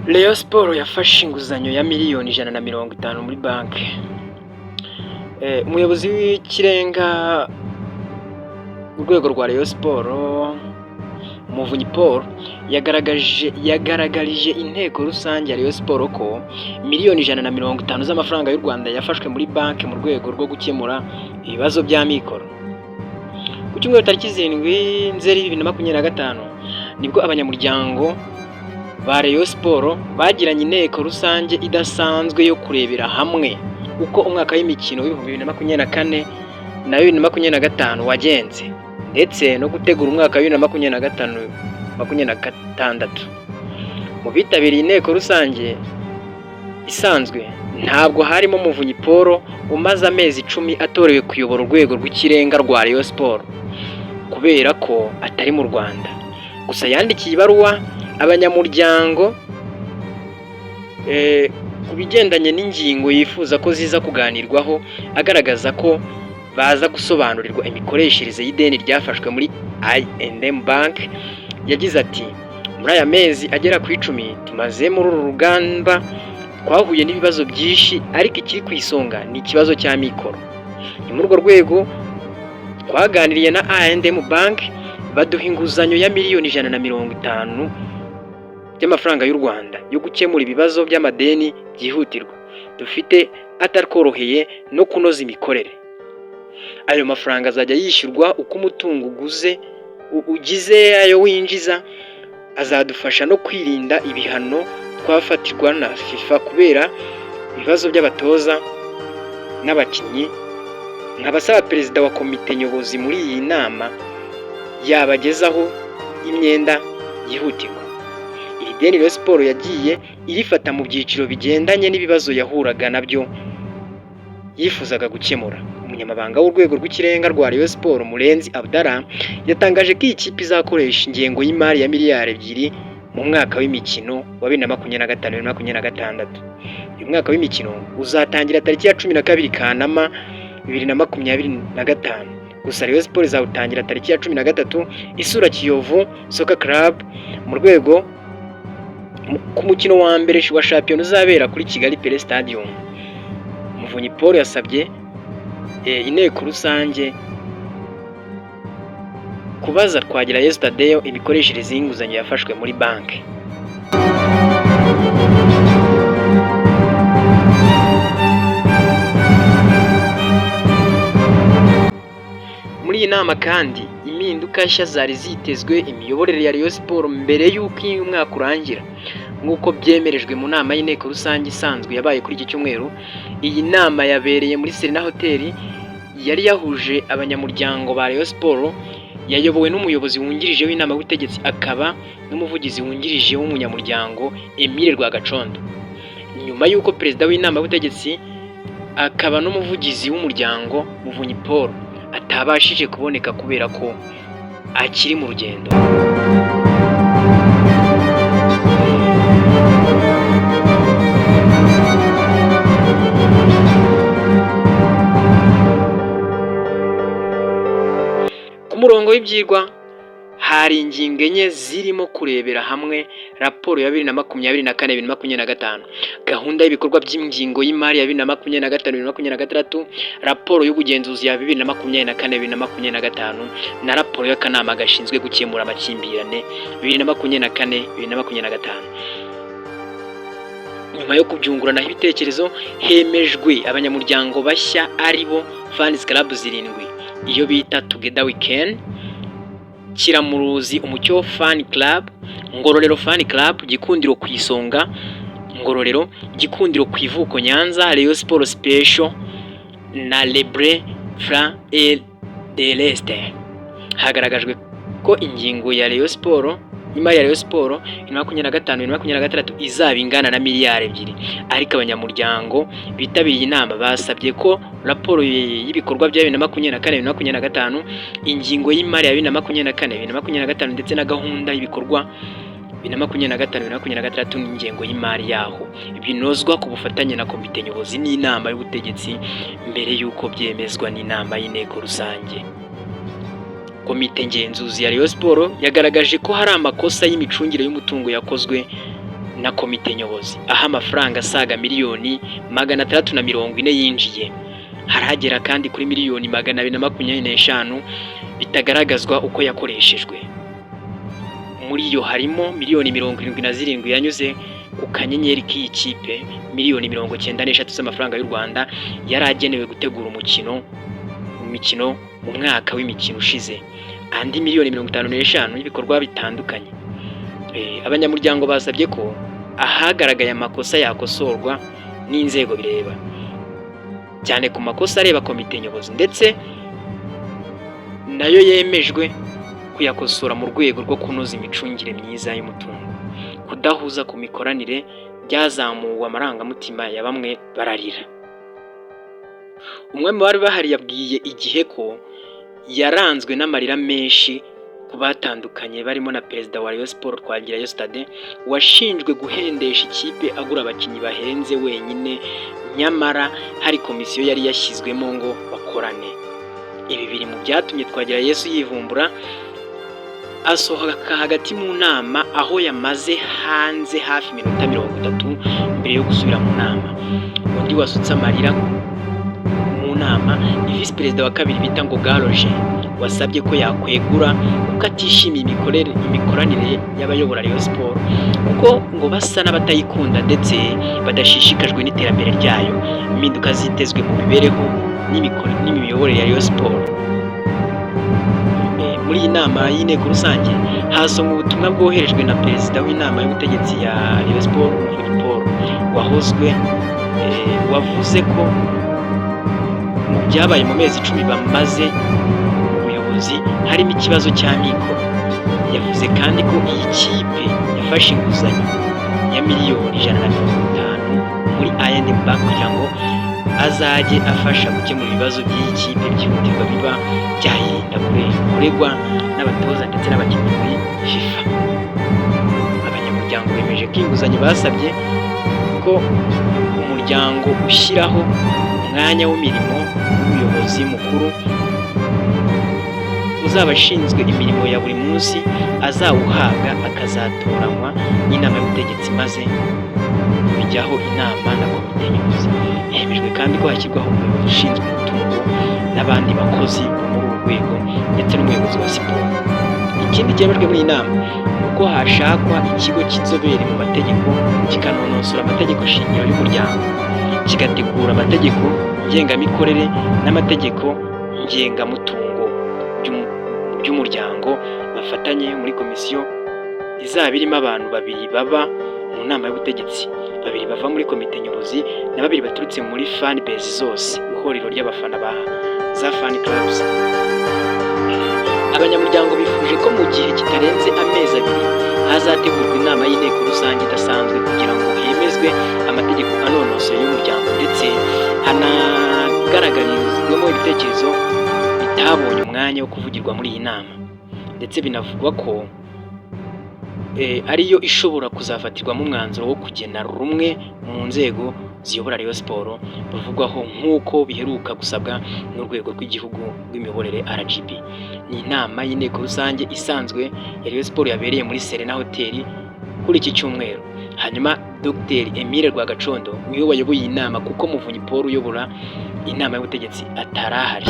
Rayon Sports yafashe inguzanyo ya miliyoni 150 muri banki. Umuyobozi w'ikirenga urwego rwa Rayon Sports Muvunyi Paul yagaragarije inteko rusange ya Rayon Sports ko miliyoni 150 z'amafaranga y'u Rwanda yafashwe muri banki mu rwego rwo gukemura ibibazo bya mikoro. Ku cyumweru tariki 7 Nzeri 2025 nibwo abanyamuryango ba Rayon Sports bagiranye inteko rusange idasanzwe yo kurebera hamwe uko umwaka w'imikino w'2024 na 2025 wagenze ndetse no gutegura umwaka wa 2025-26. Mu bitabiriye inteko rusange isanzwe ntabwo harimo Muvunyi Paul umaze amezi 10 atorewe kuyobora urwego rw'ikirenga rwa Rayon Sports kubera ko atari mu Rwanda. Gusa yandikiye ibaruwa abanyamuryango ku bigendanye n'ingingo yifuza ko ziza kuganirwaho, agaragaza ko baza gusobanurirwa imikoreshereze y'ideni ryafashwe muri I&M Bank. Yagize ati muri aya mezi agera ku 10 tumaze muri uru rugamba twahuye n'ibibazo byinshi, ariko ikiri ku isonga ni ikibazo cya mikoro. Ni muri urwo rwego twaganiriye na I&M Bank baduha inguzanyo ya miliyoni 150 by'amafaranga y'u Rwanda yo gukemura ibibazo by'amadeni byihutirwa dufite atarkoroheye no kunoza imikorere. Ayo mafaranga azajya yishyurwa uko umutungo ugize ayo winjiza, azadufasha no kwirinda ibihano twafatirwa na FIFA kubera ibibazo by'abatoza n'abakinnyi. Nkabasaba perezida wa komite nyobozi muri iyi nama yabagezaho imyenda yihutirwa. Iri deni Rayon Sports yagiye irifata mu byiciro bigendanye n'ibibazo yahuraga nabyo yifuzaga gukemura. Umunyamabanga w'urwego rw'ikirenga rwa Rayon Sports Murenzi Abdallah yatangaje ko iyi kipe izakoresha ingengo y'imari ya miliyari 2 mu mwaka w'imikino wa 2025-2026. Uyu mwaka w'imikino uzatangira tariki ya 12 Kanama 2025. Gusa Rayon Sports izawutangira tariki ya 13 isura Kiyovu Soccer Club mu rwego ku mukino wa mbere wa shampiyona uzabera kuri Kigali Pele Stadium. Muvunyi Paul yasabye inteko rusange kubaza Twagirayezu Tadeo imikoreshereze y'inguzanyo yafashwe muri banki. Muri iyi nama kandi impinduka nshya zari zitezwe imiyoborere ya Rayon Sports mbere y'uko uyu mwaka urangira, nk'uko byemerejwe mu nama y'inteko rusange isanzwe yabaye kuri iki cyumweru. Iyi nama yabereye muri Serena Hotel, yari yahuje abanyamuryango ba Rayon Sports, yayobowe n'umuyobozi wungirije w'inama y'ubutegetsi akaba n'umuvugizi wungirije w'umunyamuryango Emile Rwagacondo. Nyuma y'uko perezida w'inama y'ubutegetsi akaba n'umuvugizi w'umuryango Muvunyi Paul atabashije kuboneka kubera ko akiri mu rugendo. Ku murongo w'ibyigwa hari ingingo enye zirimo kurebera hamwe raporo ya 2024-2025, gahunda y'ibikorwa by'ingingo y'imari ya 2025-2026, raporo y'ubugenzuzi ya 2024-2025 na raporo y'akanama gashinzwe gukemura amakimbirane 2024-2025. Nyuma yo kubyunguranaho ibitekerezo, hemejwe abanyamuryango bashya aribo Fans Club 7, iyo bita Together We Can, Kiramuruzi Umucyo Fan Club, Ngororero Fan Club, Gikundiro ku isonga Ngororero, Gikundiro ku ivuko Nyanza, Rayon Sports Special na Lebre Fra et de l'Est. Hagaragajwe ko ingingo ya Rayon Sports imari ya Rayon Sports 2025-2026 izaba ingana na miliyari 2, ariko abanyamuryango bitabiriye inama basabye ko raporo y'ibikorwa bya 2024-2025, ingingo y'imari ya 2024-2025 ndetse na gahunda y'ibikorwa 2025-2026 n'ingengo y'imari yaho binozwa ku bufatanye na komite nyobozi n'inama y'ubutegetsi mbere y'uko byemezwa n'inama y'inteko rusange. Komite ngenzuzi ya Rayon Sports yagaragaje ko hari amakosa y'imicungire y'umutungo yakozwe na komite nyobozi, aho amafaranga asaga miliyoni 640 yinjiye. Haragera kandi kuri miliyoni 225 bitagaragazwa uko yakoreshejwe. Muri yo harimo miliyoni 77 yanyuze ku kanyenyeri k'iyi kipe, miliyoni 93 z'amafaranga y'u Rwanda yari agenewe gutegura imikino mu mwaka w'imikino ushize, andi miliyoni 55 y'ibikorwa bitandukanye. Abanyamuryango basabye ko ahagaragaye amakosa yakosorwa n'inzego bireba, cyane ku makosa areba komite nyobozi, ndetse nayo yemejwe kuyakosora mu rwego rwo kunoza imicungire myiza y'umutungo. Kudahuza ku mikoranire byazamuwe amarangamutima ya bamwe bararira. Umwe mu bari bahari yabwiye Igihe ko yaranzwe n'amarira menshi ku batandukanye, barimo na perezida wa Rayon Sports Twagirayezu Stade washinjwe guhendesha ikipe agura abakinnyi bahenze wenyine, nyamara hari komisiyo yari yashyizwemo ngo bakorane. Ibi biri mu byatumye Twagirayezu yivumbura asohoka hagati mu nama, aho yamaze hanze hafi iminota 30 mbere yo gusubira mu nama. Undi wasutse amarira mu nama ni visi perezida wa kabiri bita ngo Garoje, wasabye ko yakwegura kuko atishimiye imikoranire y'abayobora Rayon Sports, kuko ngo basa n'abatayikunda ndetse badashishikajwe n'iterambere ryayo. Impinduka zitezwe mu mibereho n'imiyoborere ya Rayon Sports. Muri iyi nama y'inteko rusange hasomwe ubutumwa bwoherejwe na perezida w'inama y'ubutegetsi ya Rayon Sports Paul wavuze ko mu byabaye mu mezi 10 bamaze ubuyobozi harimo ikibazo cy'amikoro. Yavuze kandi ko iyi kipe yafashe inguzanyo ya miliyoni 150 muri I&M Bank kugira ngo azajye afasha gukemura ibibazo by'iyi kipe byihutirwa biba byayirinda kuregwa n'abatoza ndetse n'abakinnyi muri FIFA. Abanyamuryango bemeje ko inguzanyo basabye ko umuryango ushyiraho umwanya w'imirimo w'umuyobozi mukuru uzaba ashinzwe imirimo ya buri munsi azawuhabwa, akazatoranywa n'inama y'ubutegetsi maze bijyaho inama na komite nyobozi. Hemejwe kandi ko hashyirwaho umuyobozi ushinzwe umutungo n'abandi bakozi bo muri uru rwego ndetse n'umuyobozi wa siporo. Ikindi cyemejwe muri iyi nama ni uko hashakwa ikigo cy'inzobere mu mategeko kikanonosora amategeko shingiro y'umuryango, kigategura amategeko ngengamikorere n'amategeko ngengamutungo by'umuryango. Bafatanye muri komisiyo izaba irimo abantu 2 baba mu nama y'ubutegetsi, 2 bava muri komite nyobozi na 2 baturutse muri fan base zose, ihuriro ry'abafana ba za fan clubs. Abanyamuryango bifuje ko mu gihe kitarenze amezi 2 hazategurwa inama y'inteko rusange idasanzwe kugira ngo hemezwe amategeko anonosoye y'umuryango, ndetse hanagaragarizwemo ibitekerezo bitabonye umwanya wo kuvugirwa muri iyi nama, ndetse binavugwa ko ariyo ishobora kuzafatirwamo umwanzuro wo kugena rumwe mu nzego ziyobora Rayon Sports bavugwaho nk'uko biheruka gusabwa n'urwego rw'igihugu rw'imiyoborere RGB. Ni inama y'inteko rusange isanzwe ya Rayon Sports yabereye muri Serena Hotel kuri iki cyumweru. Hanyuma Dr Emile Rwagacondo niwe wayoboye iyi nama kuko Muvunyi Paul uyobora inama y'ubutegetsi atarahari.